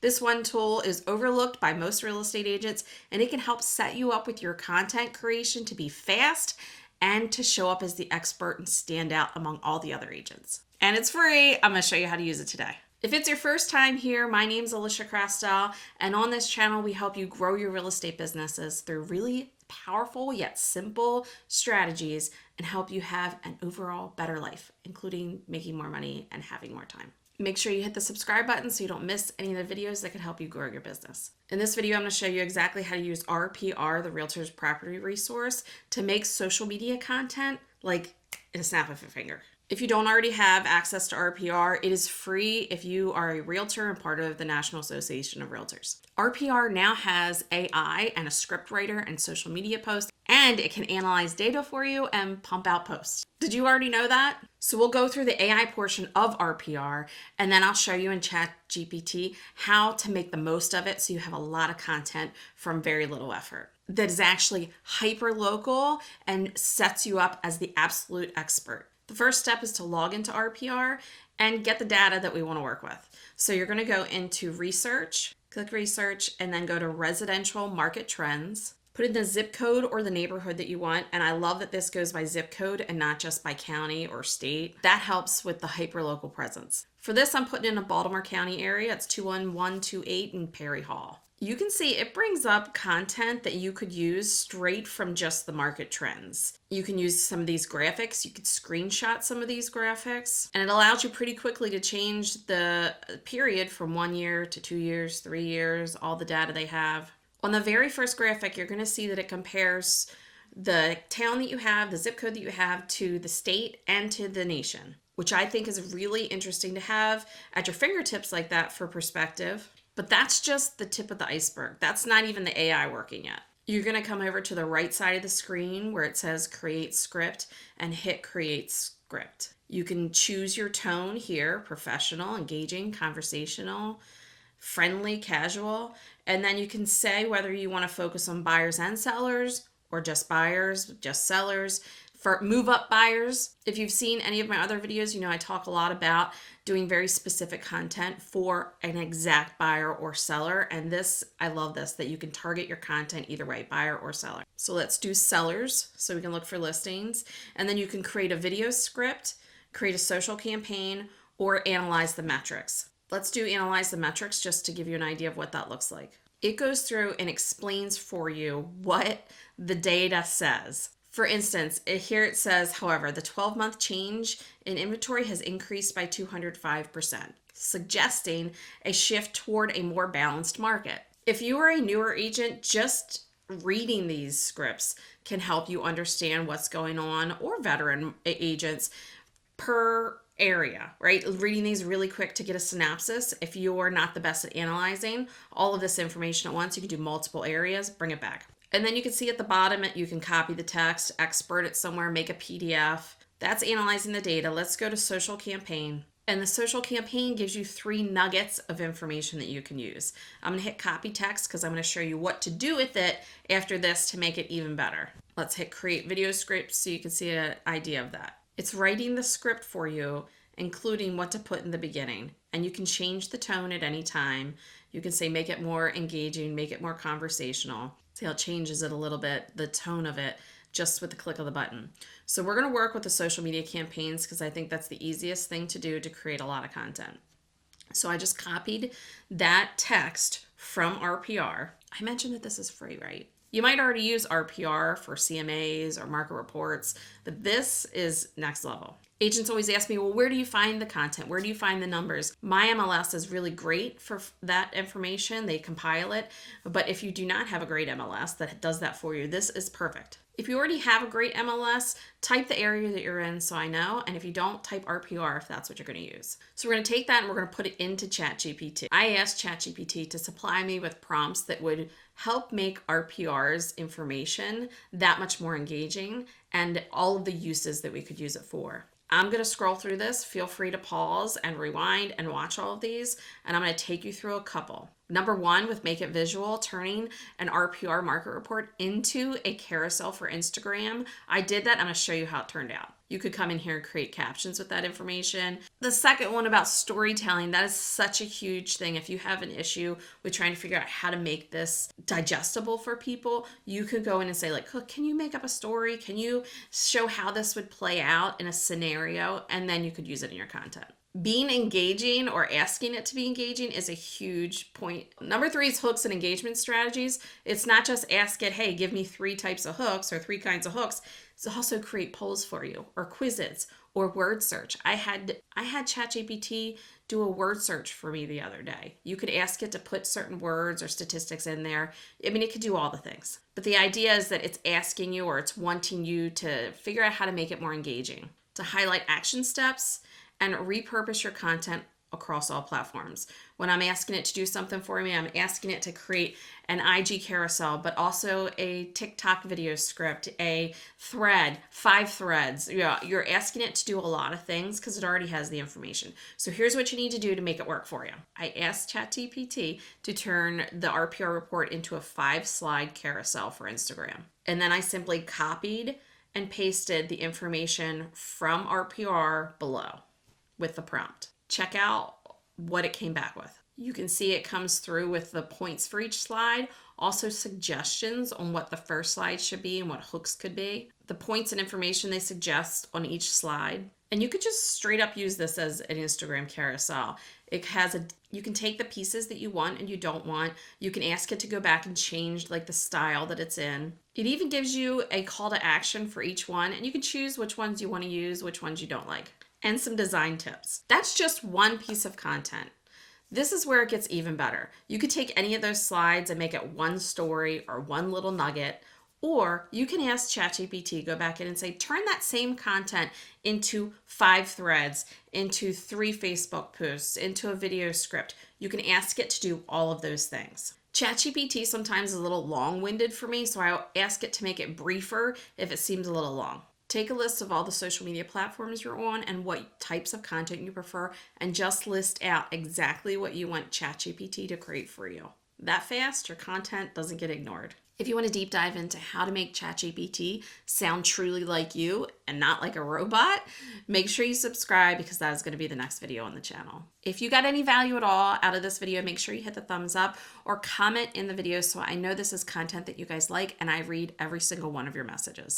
This one tool is overlooked by most real estate agents, and it can help set you up with your content creation to be fast and to show up as the expert and stand out among all the other agents. And it's free. I'm going to show you how to use it today. If it's your first time here, my name's Alicia Krastel, and on this channel, we help you grow your real estate businesses through really powerful yet simple strategies and help you have an overall better life, including making more money and having more time. Make sure you hit the subscribe button so you don't miss any of the videos that can help you grow your business. In this video, I'm going to show you exactly how to use RPR, the Realtors Property Resource, to make social media content like in a snap of a finger. If you don't already have access to RPR, it is free if you are a realtor and part of the National Association of Realtors. RPR now has AI and a script writer and social media posts, and it can analyze data for you and pump out posts. Did you already know that? So we'll go through the AI portion of RPR, and then I'll show you in ChatGPT how to make the most of it so you have a lot of content from very little effort that is actually hyper local and sets you up as the absolute expert. The first step is to log into RPR and get the data that we want to work with. So you're going to go into research, click research, and then go to residential market trends. Put in the zip code or the neighborhood that you want. And I love that this goes by zip code and not just by county or state. That helps with the hyperlocal presence. For this, I'm putting in a Baltimore County area. It's 21128 in Perry Hall. You can see it brings up content that you could use straight from just the market trends. You can use some of these graphics. You could screenshot some of these graphics, and it allows you pretty quickly to change the period from 1 year to 2 years, 3 years, all the data they have. On the very first graphic, you're going to see that it compares the town that you have, the zip code that you have, to the state and to the nation, which I think is really interesting to have at your fingertips like that for perspective. But that's just the tip of the iceberg. That's not even the AI working yet. You're going to come over to the right side of the screen where it says create script and hit create script. You can choose your tone here: professional, engaging, conversational, friendly, casual. And then you can say whether you want to focus on buyers and sellers, or just buyers, just sellers. For move-up buyers, if you've seen any of my other videos, you know I talk a lot about doing very specific content for an exact buyer or seller. And this, I love this, that you can target your content either way, buyer or seller. So let's do sellers so we can look for listings. And then you can create a video script, create a social campaign, or analyze the metrics. Let's do analyze the metrics just to give you an idea of what that looks like. It goes through and explains for you what the data says. For instance, here it says, however, the 12-month change in inventory has increased by 205%, suggesting a shift toward a more balanced market. If you are a newer agent, just reading these scripts can help you understand what's going on, or veteran agents per area, right? Reading these really quick to get a synopsis. If you're not the best at analyzing all of this information at once, you can do multiple areas, bring it back. And then you can see at the bottom, you can copy the text, export it somewhere, make a PDF. That's analyzing the data. Let's go to social campaign. And the social campaign gives you 3 nuggets of information that you can use. I'm going to hit copy text because I'm going to show you what to do with it after this to make it even better. Let's hit create video script so you can see an idea of that. It's writing the script for you, including what to put in the beginning. And you can change the tone at any time. You can say make it more engaging, make it more conversational. See how it changes it a little bit, the tone of it, just with the click of the button. So we're going to work with the social media campaigns because I think that's the easiest thing to do to create a lot of content. So I just copied that text from RPR. I mentioned that this is free, right? You might already use RPR for CMAs or market reports, but this is next level. Agents always ask me, well, where do you find the content? Where do you find the numbers? My MLS is really great for that information. They compile it. But if you do not have a great MLS that does that for you, this is perfect. If you already have a great MLS, type the area that you're in so I know. And if you don't, type RPR if that's what you're going to use. So we're going to take that and we're going to put it into ChatGPT. I asked ChatGPT to supply me with prompts that would help make RPR's information that much more engaging and all of the uses that we could use it for. I'm going to scroll through this. Feel free to pause and rewind and watch all of these. And I'm going to take you through a couple. Number 1, with Make It Visual, turning an RPR market report into a carousel for Instagram. I did that. I'm going to show you how it turned out. You could come in here and create captions with that information. The second one about storytelling, that is such a huge thing. If you have an issue with trying to figure out how to make this digestible for people, you could go in and say like, "Look, can you make up a story? Can you show how this would play out in a scenario?" And then you could use it in your content. Being engaging or asking it to be engaging is a huge point. Number 3 is hooks and engagement strategies. It's not just ask it, "Hey, give me 3 types of hooks or 3 kinds of hooks." It's also create polls for you or quizzes or word search. I had ChatGPT do a word search for me the other day. You could ask it to put certain words or statistics in there. I mean, it could do all the things. But the idea is that it's asking you or it's wanting you to figure out how to make it more engaging, to highlight action steps, and repurpose your content across all platforms. When I'm asking it to do something for me, I'm asking it to create an IG carousel, but also a TikTok video script, a thread, 5 threads. You're asking it to do a lot of things because it already has the information. So here's what you need to do to make it work for you. I asked ChatGPT to turn the RPR report into a 5-slide carousel for Instagram. And then I simply copied and pasted the information from RPR below with the prompt. Check out what it came back with. You can see it comes through with the points for each slide, also suggestions on what the first slide should be and what hooks could be, the points and information they suggest on each slide. And you could just straight up use this as an Instagram carousel. You can take the pieces that you want and you don't want. You can ask it to go back and change like the style that it's in. It even gives you a call to action for each one, and you can choose which ones you want to use, which ones you don't like, and some design tips. That's just one piece of content. This is where it gets even better. You could take any of those slides and make it one story or one little nugget, or you can ask ChatGPT, go back in and say, turn that same content into 5 threads, into 3 Facebook posts, into a video script. You can ask it to do all of those things. ChatGPT sometimes is a little long-winded for me, so I ask it to make it briefer if it seems a little long. Take a list of all the social media platforms you're on and what types of content you prefer, and just list out exactly what you want ChatGPT to create for you. That fast, your content doesn't get ignored. If you want to deep dive into how to make ChatGPT sound truly like you and not like a robot, make sure you subscribe because that is going to be the next video on the channel. If you got any value at all out of this video, make sure you hit the thumbs up or comment in the video so I know this is content that you guys like and I read every single one of your messages.